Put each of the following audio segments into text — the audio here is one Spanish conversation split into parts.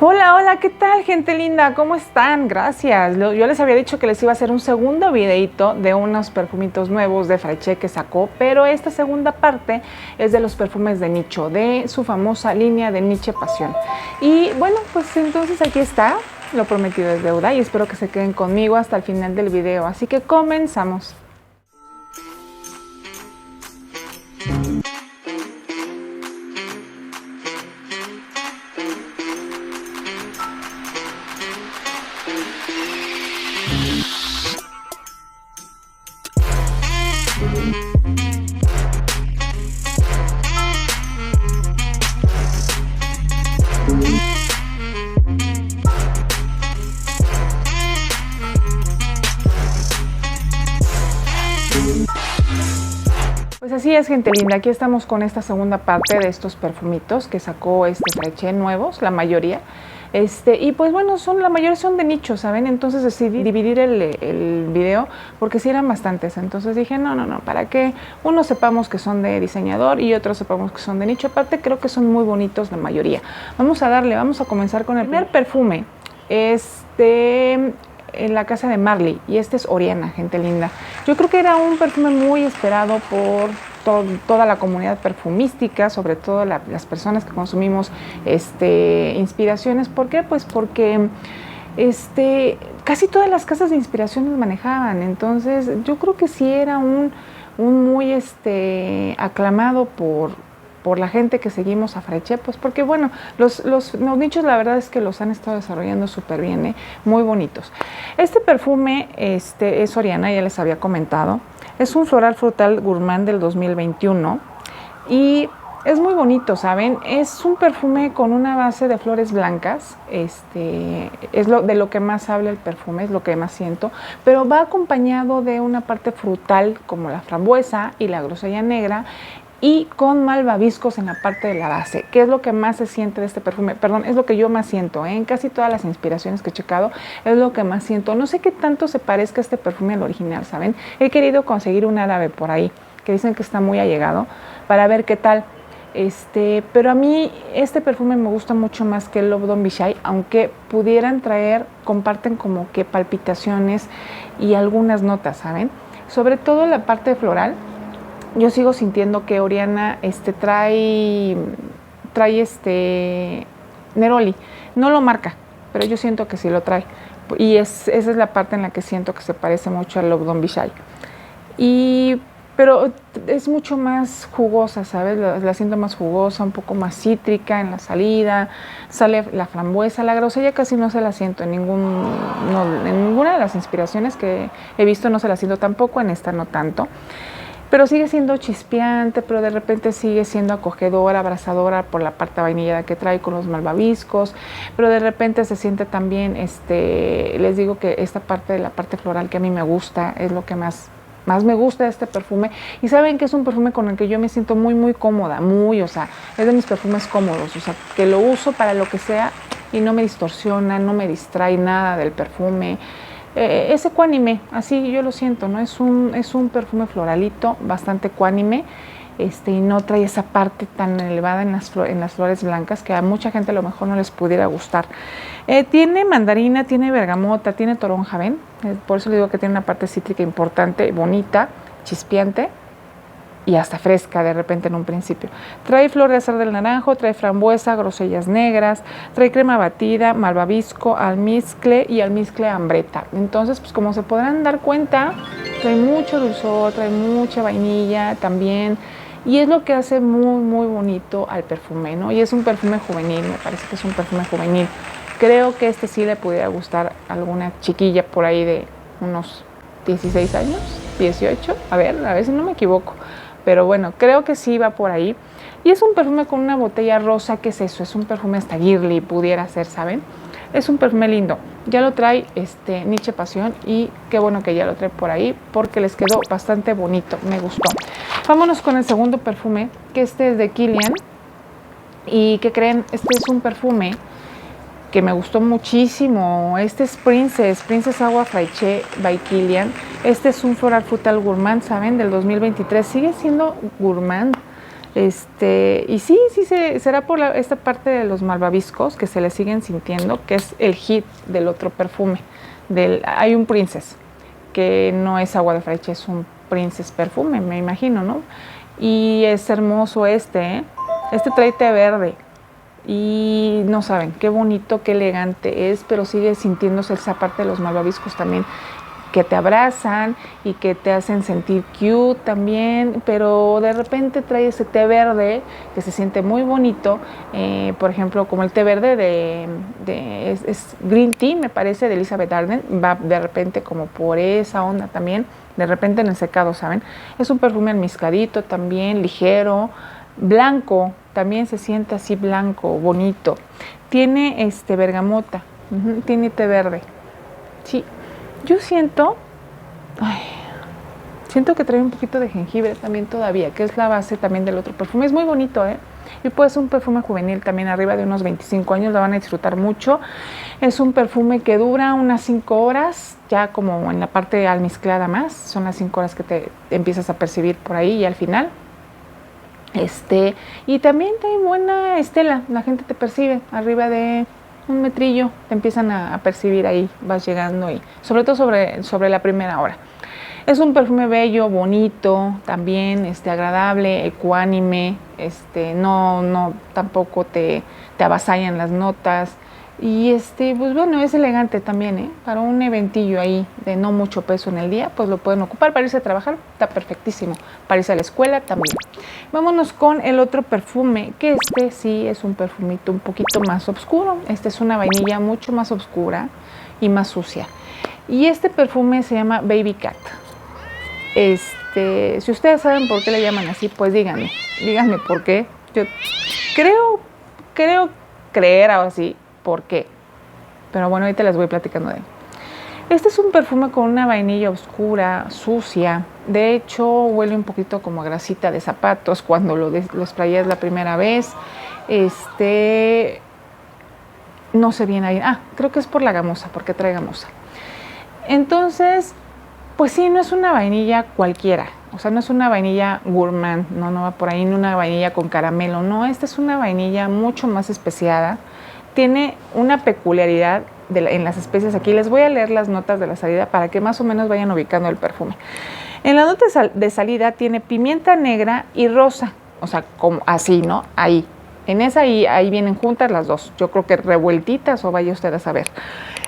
Hola, hola, ¿qué tal, gente linda? ¿Cómo están? Gracias. Yo les había dicho que les iba a hacer un segundo videito de unos perfumitos nuevos de Fraiche que sacó, pero esta segunda parte es de los perfumes de nicho, de su famosa línea de Niche Pasión. Y bueno, pues entonces aquí está, lo prometido es deuda y espero que se queden conmigo hasta el final del video, así que comenzamos. Pues así es, gente linda, aquí estamos con esta segunda parte de estos perfumitos que sacó Fraiche nuevos, la mayoría. Y pues bueno, la mayoría son de nicho, ¿saben? Entonces decidí dividir el video porque sí eran bastantes. Entonces dije, no, para que unos sepamos que son de diseñador y otros sepamos que son de nicho. Aparte creo que son muy bonitos la mayoría. Vamos a comenzar con el primer perfume. En la casa de Marley, y este es Oriana, gente linda. Yo creo que era un perfume muy esperado por toda la comunidad perfumística, sobre todo las personas que consumimos inspiraciones. ¿Por qué? Pues porque casi todas las casas de inspiración los manejaban. Entonces yo creo que sí era un muy aclamado por la gente que seguimos a Fraiche, pues porque bueno, los nichos la verdad es que los han estado desarrollando súper bien, muy bonitos. Este perfume es Oriana, ya les había comentado, es un floral frutal gourmand del 2021 y es muy bonito, ¿saben? Es un perfume con una base de flores blancas, es de lo que más habla el perfume, es lo que más siento, pero va acompañado de una parte frutal como la frambuesa y la grosella negra, y con malvaviscos en la parte de la base, que es lo que más se siente de este perfume, perdón, es lo que yo más siento, en casi todas las inspiraciones que he checado, es lo que más siento. No sé qué tanto se parezca este perfume al original, ¿saben? He querido conseguir un árabe por ahí, que dicen que está muy allegado, para ver qué tal. Pero a mí este perfume me gusta mucho más que el Love Don't Be Shy, aunque pudieran comparten como que palpitaciones y algunas notas, ¿saben? Sobre todo la parte floral. Yo sigo sintiendo que Oriana trae Neroli. No lo marca, pero yo siento que sí lo trae. Y esa es la parte en la que siento que se parece mucho al Love Don't Be Shy. Pero es mucho más jugosa, ¿sabes? La siento más jugosa, un poco más cítrica en la salida. Sale la frambuesa, la grosella casi no se la siento en ninguna de las inspiraciones que he visto, no se la siento tampoco, en esta no tanto. Pero sigue siendo chispeante, pero de repente sigue siendo acogedora, abrazadora por la parte vainillada que trae con los malvaviscos, pero de repente se siente también, les digo que esta parte de la parte floral que a mí me gusta, es lo que más me gusta de este perfume. Y saben que es un perfume con el que yo me siento muy cómoda, es de mis perfumes cómodos, que lo uso para lo que sea y no me distorsiona, no me distrae nada del perfume. Es ecuánime, así yo lo siento, ¿no? Es un perfume floralito, bastante ecuánime, y no trae esa parte tan elevada en las flores blancas que a mucha gente a lo mejor no les pudiera gustar. Tiene mandarina, tiene bergamota, tiene toronja, ¿ven? Por eso le digo que tiene una parte cítrica importante, bonita, chispeante y hasta fresca de repente en un principio. Trae flor de azar del naranjo, trae frambuesa, grosellas negras, trae crema batida, malvavisco, almizcle y almizcle ambreta. Entonces, pues como se podrán dar cuenta, trae mucho dulzor, trae mucha vainilla también, y es lo que hace muy bonito al perfume, ¿no? Y es un perfume juvenil, me parece que es un perfume juvenil. Creo que sí le pudiera gustar a alguna chiquilla por ahí de unos 16 años, 18, a ver si no me equivoco. Pero bueno, creo que sí va por ahí. Y es un perfume con una botella rosa. ¿Qué es eso? Es un perfume hasta girly, pudiera ser, ¿saben? Es un perfume lindo. Ya lo trae Niche Pasión y qué bueno que ya lo trae por ahí porque les quedó bastante bonito, me gustó. Vámonos con el segundo perfume, que es de Kilian. ¿Y qué creen? Este es un perfume que me gustó muchísimo. Este es Princess Agua Fraiche by Kilian. Este es un floral frutal gourmand, ¿saben? Del 2023. Sigue siendo gourmand. Y sí, será por esta parte de los malvaviscos que se le siguen sintiendo, que es el hit del otro perfume. Hay un Princess, que no es agua de fraiche, es un Princess perfume, me imagino, ¿no? Y es hermoso ¿eh? Este trae té verde. Y no saben qué bonito, qué elegante es, pero sigue sintiéndose esa parte de los malvaviscos también, que te abrazan y que te hacen sentir cute también, pero de repente trae ese té verde que se siente muy bonito, por ejemplo, como el té verde es Green Tea, me parece, de Elizabeth Arden, va de repente como por esa onda también, de repente en el secado, ¿saben? Es un perfume almizcladito también, ligero, blanco, también se siente así blanco, bonito. Tiene bergamota, tiene té verde, sí. Yo siento que trae un poquito de jengibre también todavía, que es la base también del otro perfume. Es muy bonito, y puede ser un perfume juvenil también, arriba de unos 25 años, la van a disfrutar mucho. Es un perfume que dura unas 5 horas, ya como en la parte almizclada más, son las 5 horas que te empiezas a percibir por ahí y al final. Y también trae buena estela, la gente te percibe arriba de un metrillo, te empiezan a percibir ahí, vas llegando y sobre todo sobre la primera hora. Es un perfume bello, bonito, también agradable, ecuánime, no tampoco te avasallan las notas. Y pues bueno, es elegante también, para un eventillo ahí de no mucho peso en el día, pues lo pueden ocupar para irse a trabajar, está perfectísimo. Para irse a la escuela también. Vámonos con el otro perfume, que sí es un perfumito un poquito más oscuro. Es una vainilla mucho más oscura y más sucia. Y este perfume se llama Baby Cat. Si ustedes saben por qué le llaman así, pues díganme por qué. Yo creo creer ahora sí por qué, pero bueno, ahorita les voy platicando de él. Este es un perfume con una vainilla oscura, sucia, de hecho huele un poquito como a grasita de zapatos cuando lo sprayas la primera vez. No sé bien ahí, creo que es por la gamuza, porque trae gamuza. Entonces, pues sí, no es una vainilla cualquiera, o sea, no es una vainilla gourmand, no va por ahí, no una vainilla con caramelo, no, esta es una vainilla mucho más especiada. Tiene una peculiaridad en las especias. Aquí les voy a leer las notas de la salida para que más o menos vayan ubicando el perfume. En la nota de salida tiene pimienta negra y rosa, o sea, como así, ¿no? Ahí. En esa ahí vienen juntas las dos. Yo creo que revueltitas o vaya usted a saber.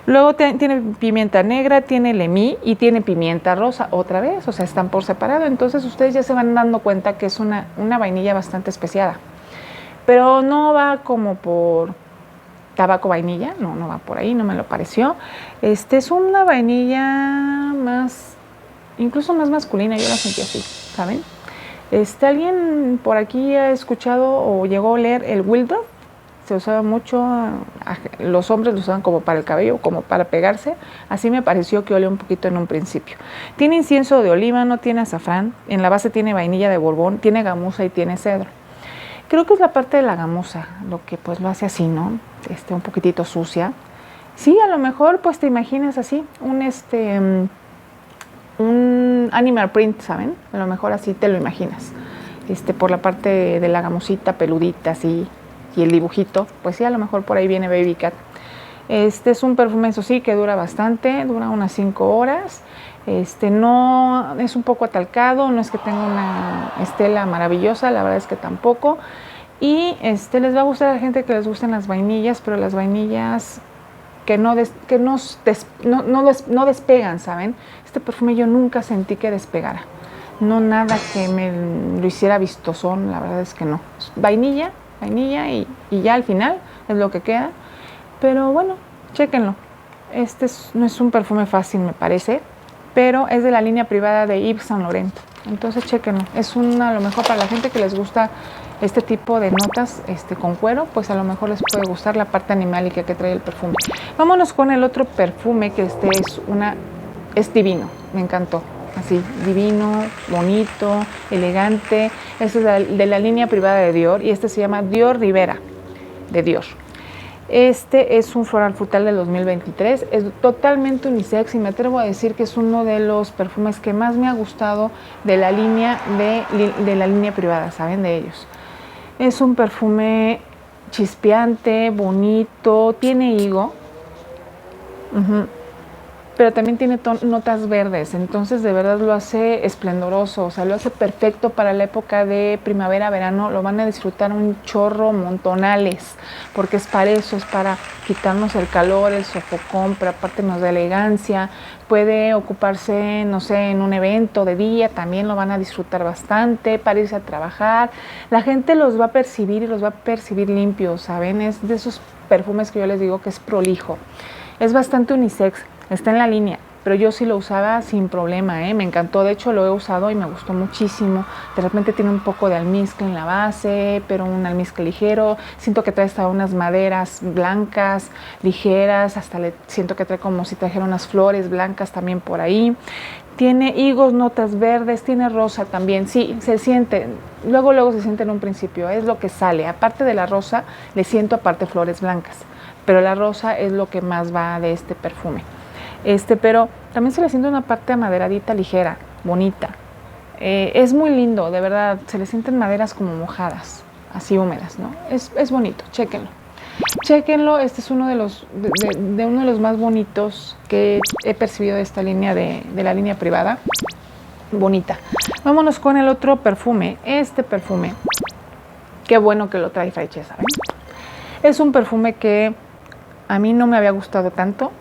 Luego tiene pimienta negra, tiene lemí y tiene pimienta rosa otra vez, o sea, están por separado. Entonces ustedes ya se van dando cuenta que es una vainilla bastante especiada. Pero no va como por tabaco vainilla, no va por ahí, no me lo pareció. Es una vainilla más, incluso más masculina, yo la sentí así, ¿saben? ¿Alguien por aquí ha escuchado o llegó a oler el Wildrop? Se usaba mucho, los hombres lo usaban como para el cabello, como para pegarse. Así me pareció que olía un poquito en un principio. Tiene incienso de olíbano, tiene azafrán, en la base tiene vainilla de Borbón, tiene gamuza y tiene cedro. Creo que es la parte de la gamuza lo que pues lo hace así, ¿no? Un poquitito sucia. Sí, a lo mejor pues te imaginas así, un animal print, ¿saben? A lo mejor así te lo imaginas. Por la parte de la gamusita peludita así y el dibujito, pues sí, a lo mejor por ahí viene Baby Cat. Es un perfume, eso sí, que dura bastante, dura unas 5 horas. No es un poco atalcado, no es que tenga una estela maravillosa, la verdad es que tampoco. Y les va a gustar a la gente que les gusten las vainillas, pero las vainillas que no despegan, ¿saben? Este perfume yo nunca sentí que despegara. No nada que me lo hiciera vistosón, la verdad es que no. Vainilla y ya al final es lo que queda. Pero bueno, chéquenlo. No es un perfume fácil, me parece, pero es de la línea privada de Yves Saint Laurent. Entonces, chéquenlo. Es a lo mejor para la gente que les gusta este tipo de notas con cuero, pues a lo mejor les puede gustar la parte animálica que trae el perfume. Vámonos con el otro perfume, que es divino. Me encantó. Así, divino, bonito, elegante. Este es de la línea privada de Dior y este se llama Dior Rivera, de Dior. Este es un floral frutal del 2023, es totalmente unisex y me atrevo a decir que es uno de los perfumes que más me ha gustado de la línea de la línea privada, ¿saben? De ellos. Es un perfume chispeante, bonito, tiene higo, pero también tiene notas verdes, entonces de verdad lo hace esplendoroso, o sea, lo hace perfecto para la época de primavera, verano, lo van a disfrutar un chorro, montonales, porque es para eso, es para quitarnos el calor, el sofocón, pero aparte nos da elegancia, puede ocuparse, no sé, en un evento de día, también lo van a disfrutar bastante, para irse a trabajar, la gente los va a percibir y los va a percibir limpios, ¿saben? Es de esos perfumes que yo les digo que es prolijo, es bastante unisex. Está en la línea, pero yo sí lo usaba sin problema, me encantó, de hecho lo he usado y me gustó muchísimo. De repente tiene un poco de almizcle en la base, pero un almizcle ligero. Siento que trae hasta unas maderas blancas, ligeras, hasta siento que trae como si trajera unas flores blancas también por ahí. Tiene higos, notas verdes, tiene rosa también, sí, se siente, luego se siente en un principio, es lo que sale. Aparte de la rosa, le siento aparte flores blancas, pero la rosa es lo que más va de este perfume. Pero también se le siente una parte amaderadita ligera, bonita. Es muy lindo, de verdad, se le sienten maderas como mojadas, así húmedas, ¿no? Es bonito, chéquenlo. Chéquenlo, este es uno de los más bonitos que he percibido de esta línea, de la línea privada. Bonita. Vámonos con el otro perfume. Este perfume, qué bueno que lo trae Fraiche, ¿saben? Es un perfume que a mí no me había gustado tanto,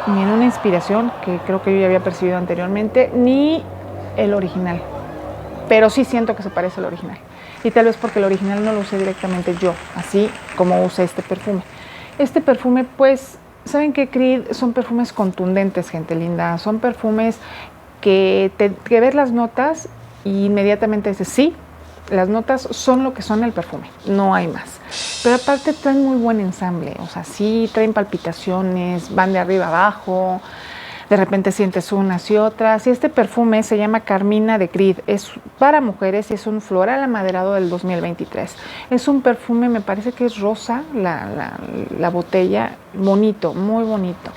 ni en una inspiración que creo que yo ya había percibido anteriormente, ni el original, pero sí siento que se parece al original, y tal vez porque el original no lo usé directamente yo, así como usé este perfume. Este perfume, pues, ¿saben qué, Creed? Son perfumes contundentes, gente linda, son perfumes que ves las notas y inmediatamente dices, sí, las notas son lo que son el perfume, no hay más. Pero aparte traen muy buen ensamble, o sea, sí traen palpitaciones, van de arriba abajo, de repente sientes unas y otras. Y este perfume se llama Carmina de Creed, es para mujeres y es un floral amaderado del 2023. Es un perfume, me parece que es rosa, la botella, bonito, muy bonito.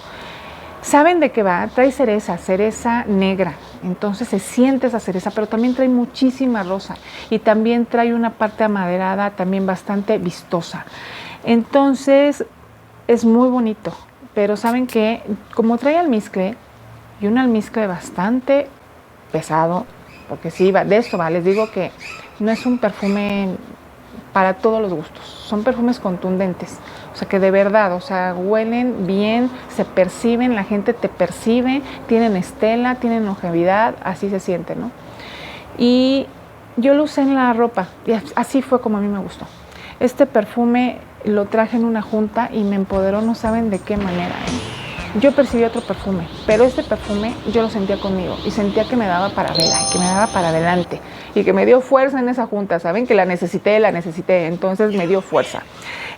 ¿Saben de qué va? Trae cereza negra, entonces se siente esa cereza, pero también trae muchísima rosa y también trae una parte amaderada también bastante vistosa. Entonces es muy bonito, pero ¿saben qué? Como trae almizcle y un almizcle bastante pesado, porque sí, de esto va, les digo que no es un perfume para todos los gustos, son perfumes contundentes, o sea que de verdad, o sea, huelen bien, se perciben, la gente te percibe, tienen estela, tienen longevidad, así se siente, ¿no? Y yo lo usé en la ropa y así fue como a mí me gustó. Este perfume lo traje en una junta y me empoderó, no saben de qué manera, Yo percibí otro perfume, pero este perfume yo lo sentía conmigo y sentía que me daba para arriba, que me daba para adelante y que me dio fuerza en esa junta, ¿saben? Que la necesité, entonces me dio fuerza.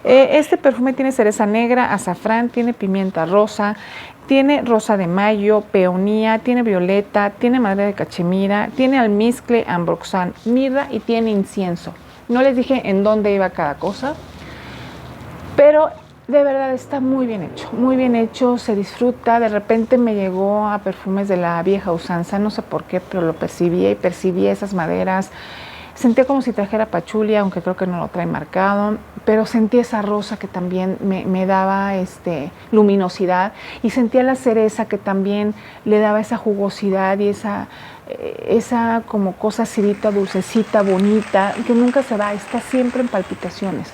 Este perfume tiene cereza negra, azafrán, tiene pimienta rosa, tiene rosa de mayo, peonía, tiene violeta, tiene madera de cachemira, tiene almizcle, ambroxan, mirra y tiene incienso. No les dije en dónde iba cada cosa, pero de verdad está muy bien hecho, se disfruta. De repente me llegó a perfumes de la vieja usanza, no sé por qué, pero lo percibía y percibía esas maderas. Sentía como si trajera pachulia, aunque creo que no lo trae marcado, pero sentía esa rosa que también me daba luminosidad y sentía la cereza que también le daba esa jugosidad y esa como cosa acidita, dulcecita, bonita, que nunca se va, está siempre en palpitaciones.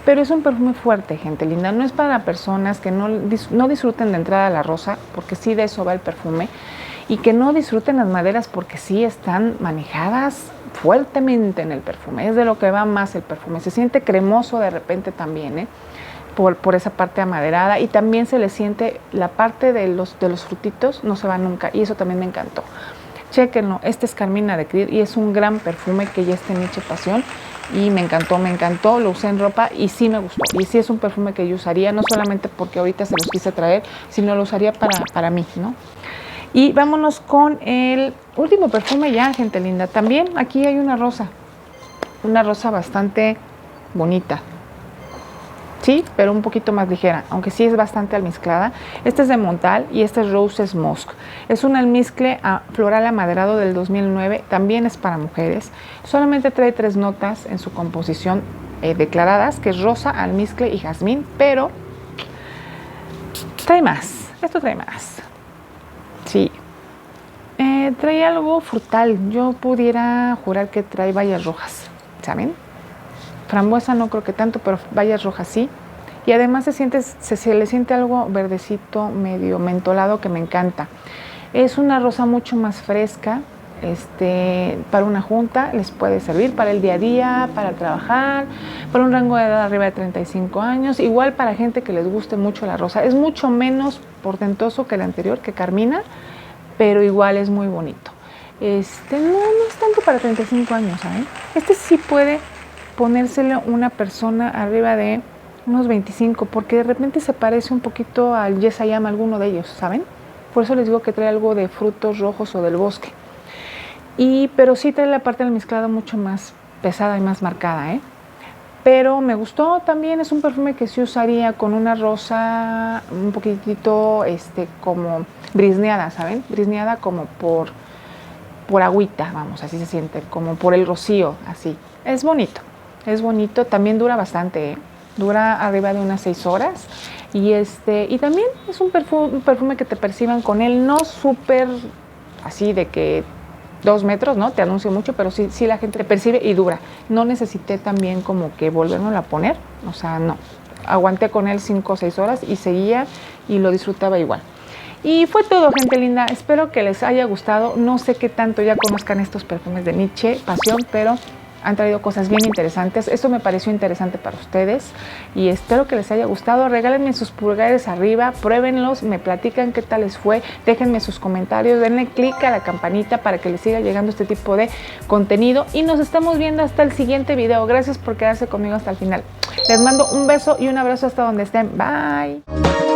Pero es un perfume fuerte, gente linda. No es para personas que no disfruten de entrada a la rosa, porque sí de eso va el perfume, y que no disfruten las maderas porque sí están manejadas fuertemente en el perfume. Es de lo que va más el perfume. Se siente cremoso de repente también, por esa parte amaderada, y también se le siente la parte de los frutitos, no se va nunca, y eso también me encantó. Chéquenlo, este es Carmina de Creed y es un gran perfume que ya está en Niche Pasión. Y me encantó, lo usé en ropa y sí me gustó. Y sí es un perfume que yo usaría, no solamente porque ahorita se los quise traer, sino lo usaría para mí, ¿no? Y vámonos con el último perfume ya, gente linda. También aquí hay una rosa bastante bonita. sí, pero un poquito más ligera, aunque sí es bastante almizclada. Este es de Montal y este es Roses Musk. Es un almizcle floral amaderado del 2009, también es para mujeres. Solamente trae 3 notas en su composición declaradas, que es rosa, almizcle y jazmín, pero trae más, esto trae más. Sí, trae algo frutal, yo pudiera jurar que trae bayas rojas, ¿saben? Frambuesa no creo que tanto, pero bayas rojas sí. Y además se le siente algo verdecito, medio mentolado, que me encanta. Es una rosa mucho más fresca, para una junta les puede servir, para el día a día, para trabajar, para un rango de edad arriba de 35 años, igual para gente que les guste mucho la rosa. Es mucho menos portentoso que el anterior, que Carmina, pero igual es muy bonito. No es tanto para 35 años, ¿saben? Este sí puede ponérselo una persona arriba de unos 25, porque de repente se parece un poquito al Yes I Am, alguno de ellos, ¿saben? Por eso les digo que trae algo de frutos rojos o del bosque. Pero sí trae la parte del mezclado mucho más pesada y más marcada, ¿eh? Pero me gustó también, es un perfume que sí usaría con una rosa un poquitito como brisneada, ¿saben? Brisneada como por agüita, vamos, así se siente, como por el rocío, así. Es bonito, también dura bastante, ¿eh? Dura arriba de unas 6 horas y también es un perfume que te perciban con él, no súper así de que 2 metros, ¿no? Te anuncio mucho, pero sí la gente te percibe y dura. No necesité también como que volverme a poner, o sea, no. Aguanté con él 5 o 6 horas y seguía y lo disfrutaba igual. Y fue todo, gente linda. Espero que les haya gustado. No sé qué tanto ya conozcan estos perfumes de Niche Pasión, pero han traído cosas bien interesantes. Esto me pareció interesante para ustedes y espero que les haya gustado. Regálenme sus pulgares arriba, pruébenlos, me platican qué tal les fue, déjenme sus comentarios, denle clic a la campanita para que les siga llegando este tipo de contenido y nos estamos viendo hasta el siguiente video. Gracias por quedarse conmigo hasta el final. Les mando un beso y un abrazo hasta donde estén. Bye.